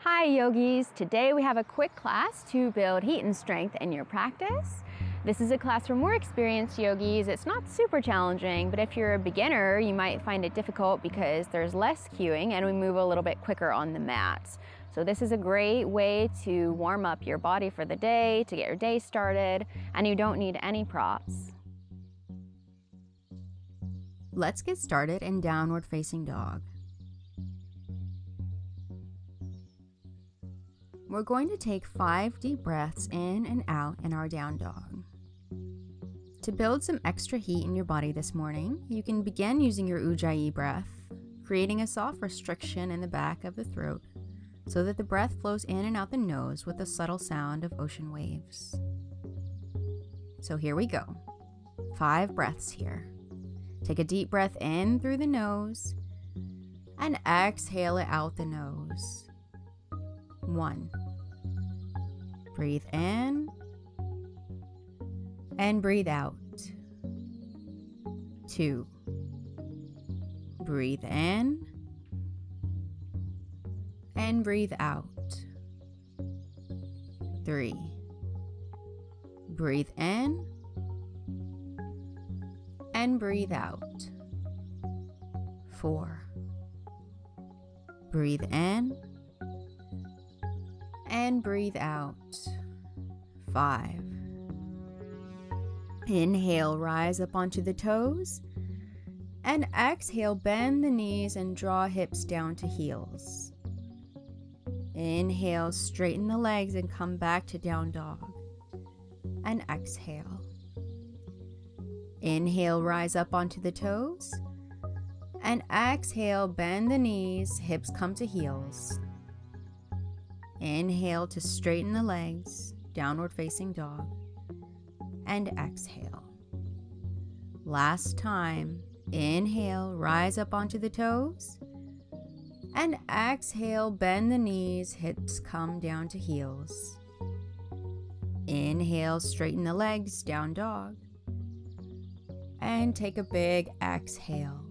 Hi yogis! Today we have a quick class to build heat and strength in your practice. This is a class for more experienced yogis. It's not super challenging, but if you're a beginner, you might find it difficult because there's less cueing and we move a little bit quicker on the mat. So this is a great way to warm up your body for the day, to get your day started, and you don't need any props. Let's get started in downward facing dog. We're going to take 5 deep breaths in and out in our down dog. To build some extra heat in your body this morning, you can begin using your Ujjayi breath, creating a soft restriction in the back of the throat so that the breath flows in and out the nose with a subtle sound of ocean waves. So here we go. 5 breaths here. Take a deep breath in through the nose and exhale it out the nose. 1. Breathe in and breathe out. 2. Breathe in and breathe out. 3. Breathe in and breathe out. 4. Breathe in and breathe out. 5. Inhale, rise up onto the toes, and exhale, bend the knees and draw hips down to heels. Inhale, straighten the legs and come back to down dog, and exhale. Inhale, rise up onto the toes, and exhale, bend the knees, hips come to heels. Inhale to straighten the legs, downward facing dog, and exhale. Last time, inhale, rise up onto the toes, and exhale, bend the knees, hips come down to heels. Inhale, straighten the legs, down dog, and take a big exhale.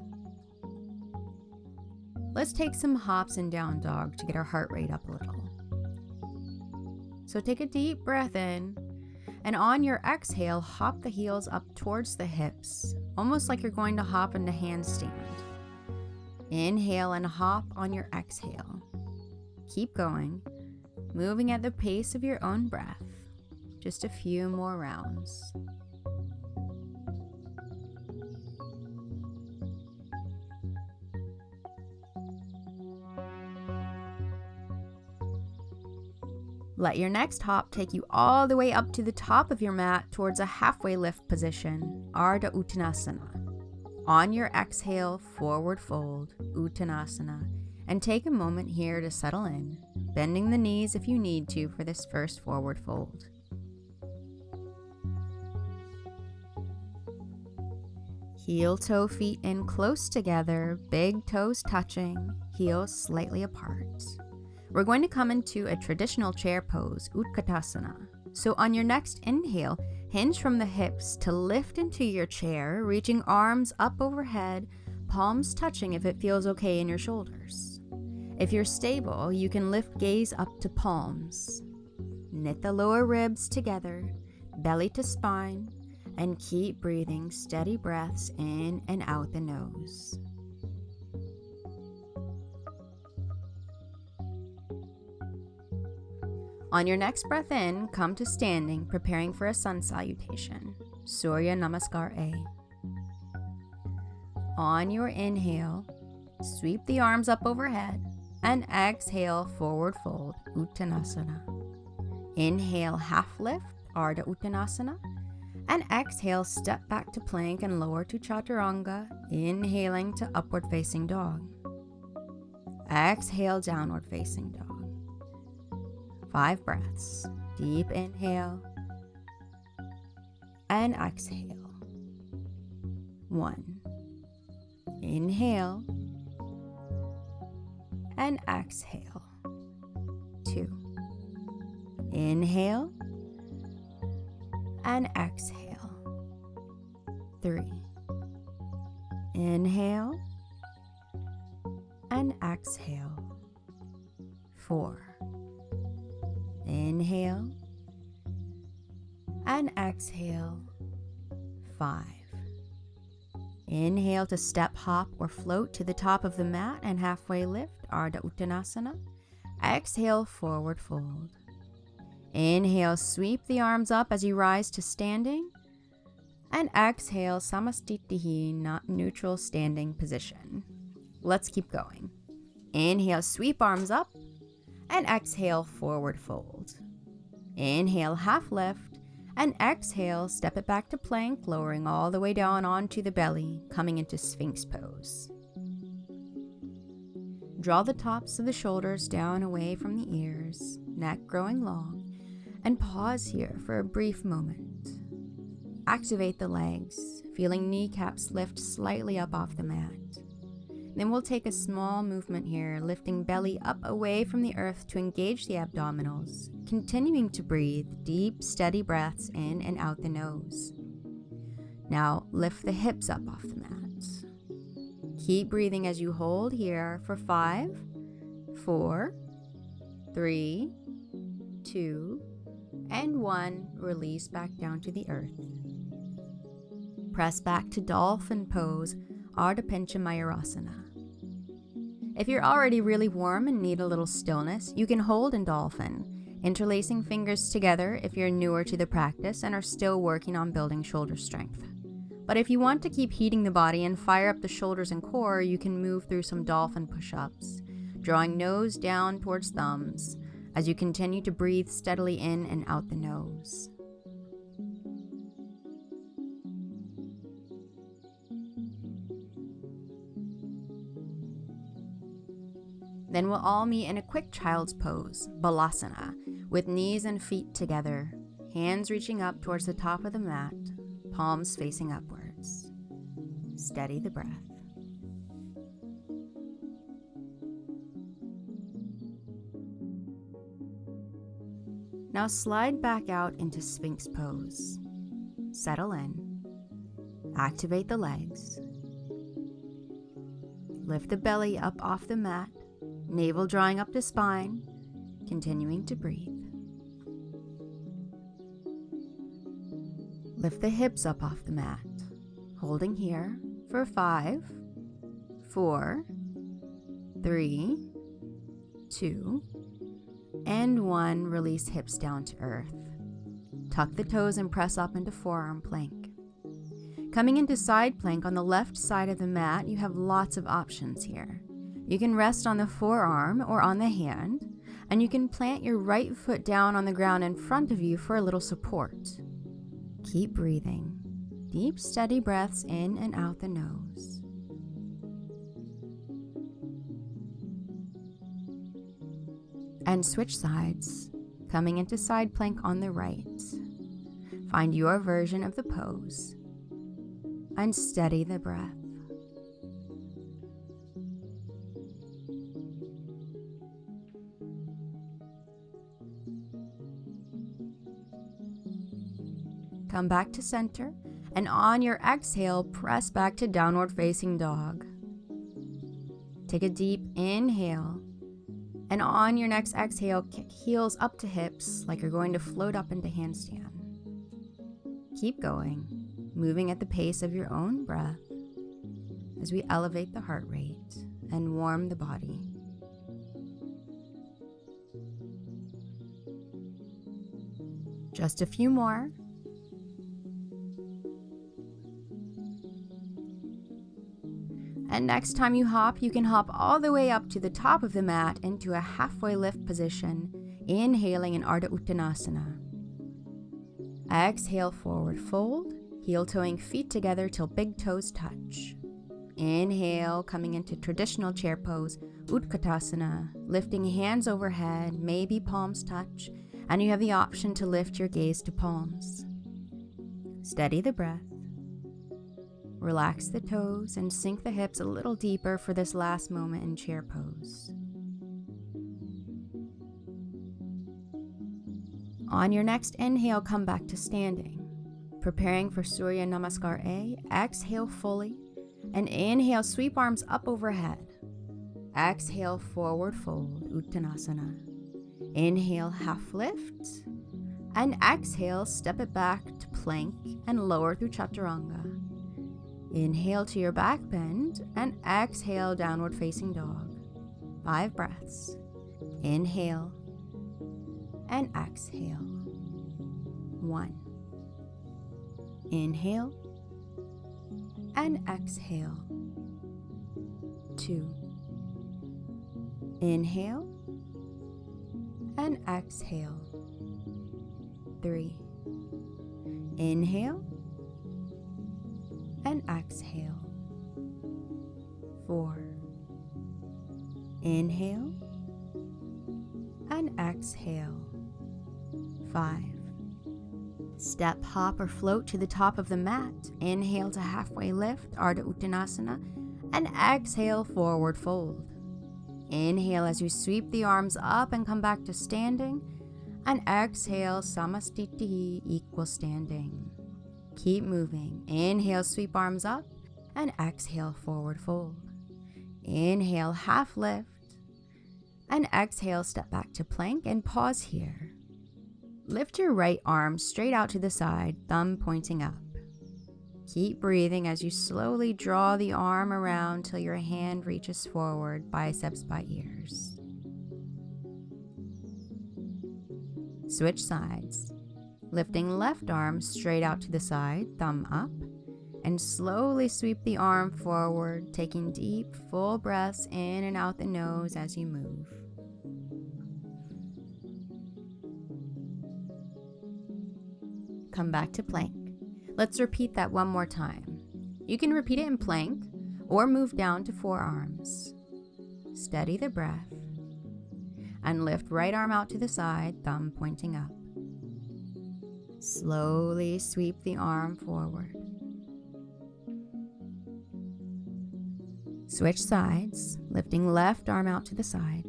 Let's take some hops in down dog to get our heart rate up a little. So take a deep breath in, and on your exhale, hop the heels up towards the hips, almost like you're going to hop into handstand. Inhale and hop on your exhale. Keep going, moving at the pace of your own breath. Just a few more rounds. Let your next hop take you all the way up to the top of your mat towards a halfway lift position, Ardha Uttanasana. On your exhale, forward fold, Uttanasana, and take a moment here to settle in, bending the knees if you need to for this first forward fold. Heel toe feet in close together, big toes touching, heels slightly apart. We're going to come into a traditional chair pose, Utkatasana. So on your next inhale, hinge from the hips to lift into your chair, reaching arms up overhead, palms touching if it feels okay in your shoulders. If you're stable, you can lift gaze up to palms. Knit the lower ribs together, belly to spine, and keep breathing steady breaths in and out the nose. On your next breath in, come to standing, preparing for a sun salutation, Surya Namaskar A. On your inhale, sweep the arms up overhead, and exhale, forward fold, Uttanasana. Inhale, half lift, Ardha Uttanasana, and exhale, step back to plank and lower to Chaturanga, inhaling to upward facing dog. Exhale, downward facing dog. 5 breaths. Deep inhale and exhale. 1. Inhale and exhale. 2. Inhale and exhale. 3. Inhale and exhale. 4. Inhale and exhale. 5. Inhale to step, hop, or float to the top of the mat and halfway lift, Ardha Uttanasana. Exhale, forward fold. Inhale, sweep the arms up as you rise to standing. And exhale, Samastitihi, not neutral standing position. Let's keep going. Inhale, sweep arms up. And exhale, forward fold. Inhale, half lift. And exhale, step it back to plank, lowering all the way down onto the belly, coming into Sphinx pose. Draw the tops of the shoulders down away from the ears, neck growing long, and pause here for a brief moment. Activate the legs, feeling kneecaps lift slightly up off the mat. Then we'll take a small movement here, lifting belly up away from the earth to engage the abdominals, continuing to breathe deep, steady breaths in and out the nose. Now lift the hips up off the mat. Keep breathing as you hold here for 5, 4, 3, 2, and 1. Release back down to the earth. Press back to dolphin pose, Ardha Pincha Mayurasana. If you're already really warm and need a little stillness, you can hold in dolphin, interlacing fingers together if you're newer to the practice and are still working on building shoulder strength. But if you want to keep heating the body and fire up the shoulders and core, you can move through some dolphin push-ups, drawing nose down towards thumbs as you continue to breathe steadily in and out the nose. Then we'll all meet in a quick child's pose, Balasana, with knees and feet together, hands reaching up towards the top of the mat, palms facing upwards. Steady the breath. Now slide back out into Sphinx pose. Settle in. Activate the legs. Lift the belly up off the mat, navel drawing up to spine, continuing to breathe. Lift the hips up off the mat, holding here for 5, 4, 3, 2, and 1. Release hips down to earth. Tuck the toes and press up into forearm plank. Coming into side plank on the left side of the mat, you have lots of options here. You can rest on the forearm or on the hand, and you can plant your right foot down on the ground in front of you for a little support. Keep breathing. Deep, steady breaths in and out the nose. And switch sides, coming into side plank on the right. Find your version of the pose and steady the breath. Come back to center, and on your exhale, press back to downward facing dog. Take a deep inhale, and on your next exhale, kick heels up to hips like you're going to float up into handstand. Keep going, moving at the pace of your own breath as we elevate the heart rate and warm the body. Just a few more. And next time you hop, you can hop all the way up to the top of the mat into a halfway lift position, inhaling in Ardha Uttanasana. Exhale, forward fold, heel-toeing feet together till big toes touch. Inhale, coming into traditional chair pose, Utkatasana, lifting hands overhead, maybe palms touch, and you have the option to lift your gaze to palms. Steady the breath. Relax the toes and sink the hips a little deeper for this last moment in chair pose. On your next inhale, come back to standing. Preparing for Surya Namaskar A, exhale fully, and inhale, sweep arms up overhead. Exhale, forward fold, Uttanasana. Inhale, half lift. And exhale, step it back to plank and lower through chaturanga. Inhale to your back bend and exhale, downward facing dog. 5 breaths. Inhale and exhale. 1. Inhale and exhale. 2. Inhale and exhale. 3. Inhale and exhale. 4. Inhale and exhale. 5. Step, hop, or float to the top of the mat. Inhale to halfway lift, Ardha Uttanasana, and exhale, forward fold. Inhale as you sweep the arms up and come back to standing, and exhale, Samastiti, equal standing. Keep moving. Inhale, sweep arms up, and exhale, forward fold. Inhale, half lift, and exhale, step back to plank and pause here. Lift your right arm straight out to the side, thumb pointing up. Keep breathing as you slowly draw the arm around till your hand reaches forward, biceps by ears. Switch sides. Lifting left arm straight out to the side, thumb up, and slowly sweep the arm forward, taking deep, full breaths in and out the nose as you move. Come back to plank. Let's repeat that one more time. You can repeat it in plank or move down to forearms. Steady the breath and lift right arm out to the side, thumb pointing up. Slowly sweep the arm forward. Switch sides, lifting left arm out to the side.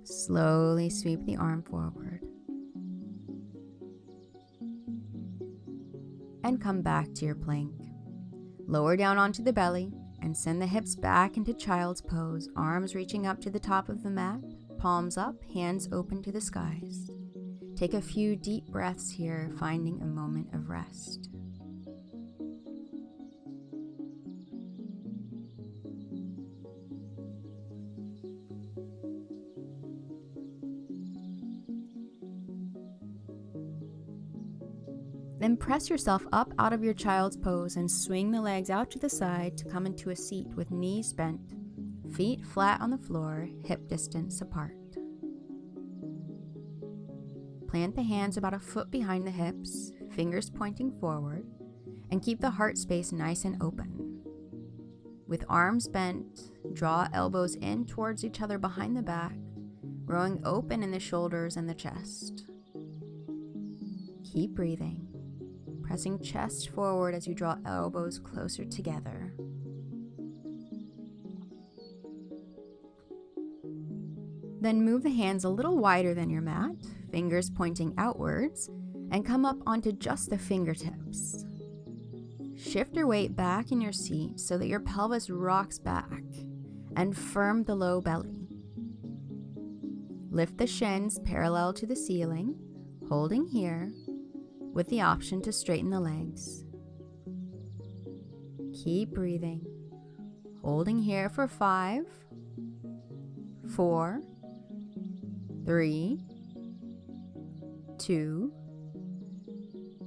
Slowly sweep the arm forward. And come back to your plank. Lower down onto the belly and send the hips back into child's pose, arms reaching up to the top of the mat, palms up, hands open to the skies. Take a few deep breaths here, finding a moment of rest. Then press yourself up out of your child's pose and swing the legs out to the side to come into a seat with knees bent, feet flat on the floor, hip distance apart. Plant the hands about a foot behind the hips, fingers pointing forward, and keep the heart space nice and open. With arms bent, draw elbows in towards each other behind the back, growing open in the shoulders and the chest. Keep breathing. Pressing chest forward as you draw elbows closer together. Then move the hands a little wider than your mat, fingers pointing outwards, and come up onto just the fingertips. Shift your weight back in your seat so that your pelvis rocks back, and firm the low belly. Lift the shins parallel to the ceiling, holding here, with the option to straighten the legs. Keep breathing, holding here for 5, 4, 3, 2,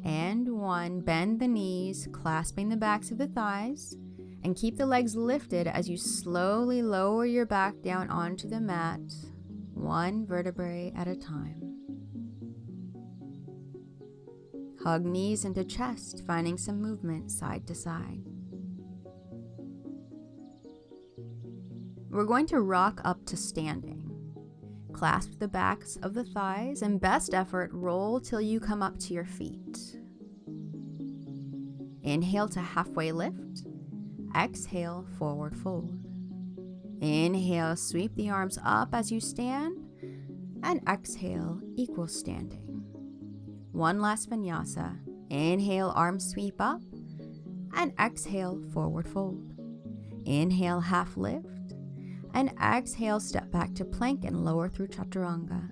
and 1. Bend the knees, clasping the backs of the thighs, and keep the legs lifted as you slowly lower your back down onto the mat, one vertebrae at a time. Hug knees into chest, finding some movement side to side. We're going to rock up to standing. Clasp the backs of the thighs and best effort, roll till you come up to your feet. Inhale to halfway lift. Exhale, forward fold. Inhale, sweep the arms up as you stand. And exhale, equal standing. One last vinyasa. Inhale, arms sweep up. And exhale, forward fold. Inhale, half lift. And exhale, step back to plank and lower through chaturanga.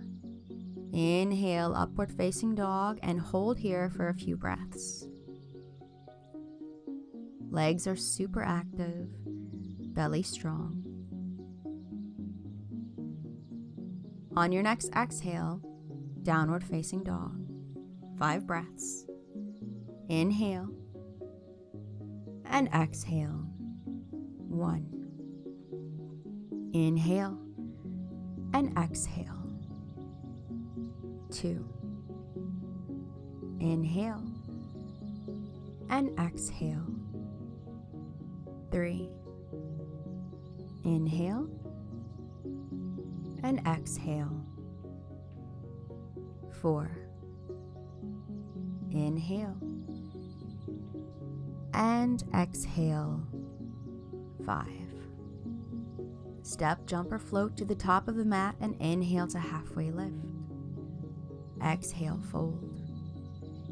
Inhale, upward facing dog, and hold here for a few breaths. Legs are super active, belly strong. On your next exhale, downward facing dog. 5 breaths. Inhale and exhale. 1. Inhale and exhale. 2. Inhale and exhale. 3. Inhale and exhale. 4. Inhale and exhale. 5. Step, jump, or float to the top of the mat and inhale to halfway lift. Exhale, fold.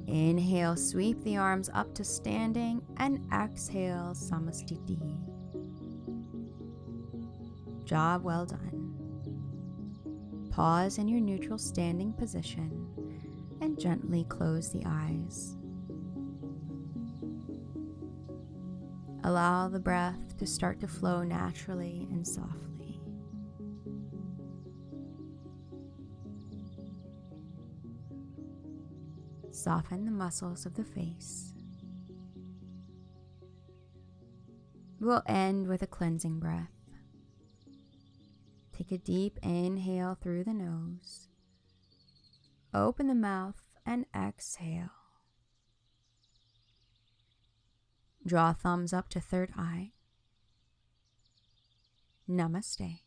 Inhale, sweep the arms up to standing, and exhale, samastiti. Job well done. Pause in your neutral standing position and gently close the eyes. Allow the breath to start to flow naturally and softly. Soften the muscles of the face. We'll end with a cleansing breath. Take a deep inhale through the nose. Open the mouth and exhale. Draw thumbs up to third eye. Namaste.